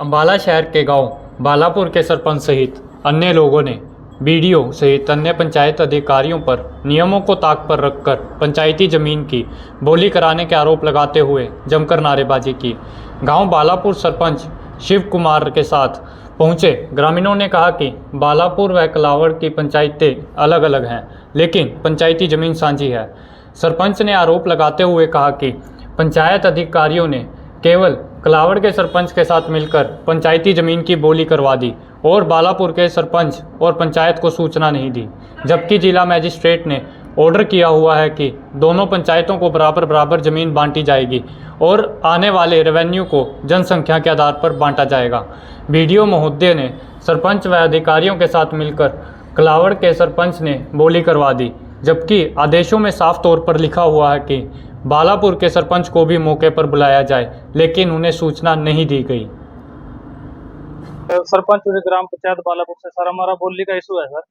अम्बाला शहर के गांव बालापुर के सरपंच सहित अन्य लोगों ने बीडीओ सहित अन्य पंचायत अधिकारियों पर नियमों को ताक पर रखकर पंचायती जमीन की बोली कराने के आरोप लगाते हुए जमकर नारेबाजी की। गांव बालापुर सरपंच शिव कुमार के साथ पहुंचे ग्रामीणों ने कहा कि बालापुर व कलावड़ की पंचायतें अलग अलग हैं, लेकिन पंचायती जमीन साझी है। सरपंच ने आरोप लगाते हुए कहा कि पंचायत अधिकारियों ने केवल कलावड़ के सरपंच के साथ मिलकर पंचायती जमीन की बोली करवा दी और बालापुर के सरपंच और पंचायत को सूचना नहीं दी, जबकि जिला मजिस्ट्रेट ने ऑर्डर किया हुआ है कि दोनों पंचायतों को बराबर बराबर जमीन बांटी जाएगी और आने वाले रेवेन्यू को जनसंख्या के आधार पर बांटा जाएगा। बीडीओ महोदय ने सरपंच व अधिकारियों के साथ मिलकर कलावड़ के सरपंच ने बोली करवा दी, जबकि आदेशों में साफ तौर पर लिखा हुआ है कि बालापुर के सरपंच को भी मौके पर बुलाया जाए, लेकिन उन्हें सूचना नहीं दी गई। सरपंच और ग्राम पंचायत बालापुर से सर हमारा बोली का इशू है सर।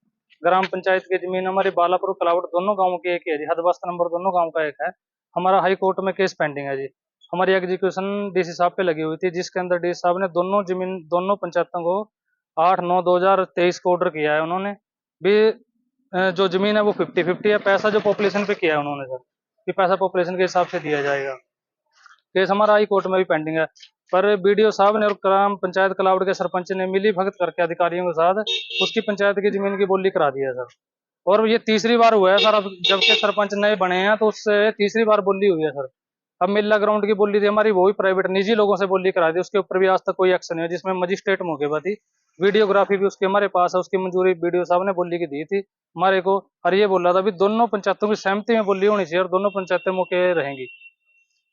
ग्राम पंचायत की जमीन हमारी बालापुर कलावड़ दोनों गांवों की एक है जी, हदबस्त नंबर दोनों गांव का एक है। हमारा हाई कोर्ट में केस पेंडिंग है जी। हमारी एग्जीक्यूशन डीसी साहब पे लगी हुई थी, जिसके अंदर डीसी साहब ने दोनों पंचायतों को 8/9/2023 को ऑर्डर किया है। उन्होंने भी जो जमीन है वो 50-50 है। पैसा जो पॉपुलेशन पे किया है उन्होंने सर, कि पैसा पॉपुलेशन के हिसाब से दिया जाएगा। केस हमारा हाई कोर्ट में भी पेंडिंग है, पर बीडीओ साहब ने और ग्राम पंचायत कलावड़ के सरपंच ने मिली भगत करके अधिकारियों के साथ उसकी पंचायत की जमीन की बोली करा दी है सर। और ये तीसरी बार हुआ है सर। अब जबकि सरपंच नए बने हैं तो उससे तीसरी बार बोली हुई है सर। अब मिल्ला ग्राउंड की बोली थी हमारी, वो भी प्राइवेट निजी लोगों से बोली करा दी, उसके ऊपर भी आज तक कोई एक्शन नहीं है, जिसमें मजिस्ट्रेट मौके पर थी। वीडियोग्राफी भी उसके हमारे पास है, उसकी मंजूरी बीडीओ साहब ने बोली की दी थी हमारे को। और ये बोला था भी दोनों पंचायतों की सहमति में बोली होनी चाहिए और दोनों पंचायतें मौके रहेंगी।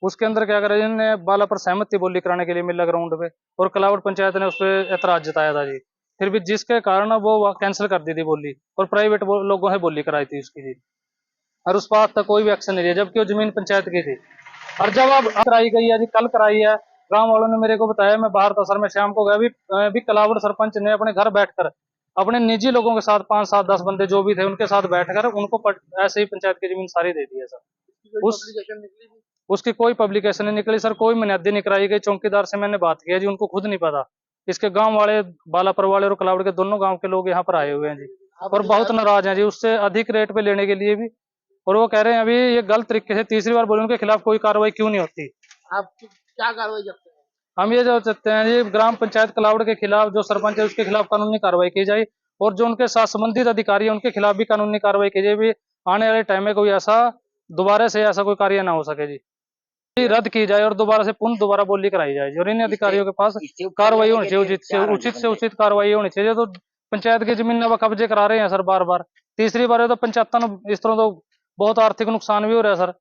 उसके अंदर क्या करा जिन्होंने बाला पर सहमति बोली कराने के लिए मिला ग्राउंड पे, और कलावड़ पंचायत ने उस पर एतराज जताया था जी। फिर भी जिसके कारण वो कैंसिल कर दी थी बोली और प्राइवेट लोगों से बोली कराई थी उसकी जी। और उस बात तक कोई भी एक्शन नहीं लिया, जबकि वो जमीन पंचायत की थी। और जब अब कराई गई है जी, कल कराई है, गांव वालों ने मेरे को बताया, मैं बाहर था सर, मैं शाम को गया भी कलावड़ सरपंच ने अपने घर बैठकर अपने निजी लोगों के साथ 5-7-10 बंदे जो भी थे उनके साथ बैठकर उनको ऐसे ही पंचायत की जमीन सारी दे दी है सर। उसकी कोई पब्लिकेशन नहीं निकली सर, कोई बुनियादी नहीं कराई गई। चौकीदार से मैंने बात किया जी, उनको खुद नहीं पता। इसके गांव वाले बालापुर वाले और कलावड़ के दोनों गांव के लोग यहाँ पर आए हुए हैं जी, और बहुत नाराज हैं जी उससे अधिक रेट पे लेने के लिए भी। और वो कह रहे हैं अभी ये गलत तरीके से तीसरी बार बोले उनके खिलाफ कोई कार्रवाई क्यों नहीं होती। आप क्या कार्रवाई करते हैं? हम ये जो चाहते हैं जी, ग्राम पंचायत कलावड़ के खिलाफ जो सरपंच है उसके खिलाफ कानूनी कार्रवाई की जाए, और जो उनके साथ संबंधित अधिकारी है उनके खिलाफ भी कानूनी कार्रवाई की जाए। भी आने वाले टाइम में कोई ऐसा दोबारा से ऐसा कोई कार्य ना हो सके जी, रद्द की जाए और दोबारा बोली कराई जाए और इन अधिकारियों के पास कार्रवाई होनी चाहिए, उचित से उचित कार्रवाई होनी चाहिए। तो पंचायत की जमीन अब कब्जे करा रहे हैं सर बार बार, तीसरी बार। तो पंचायत इस तरह तो बहुत आर्थिक नुकसान भी हो रहा है सर।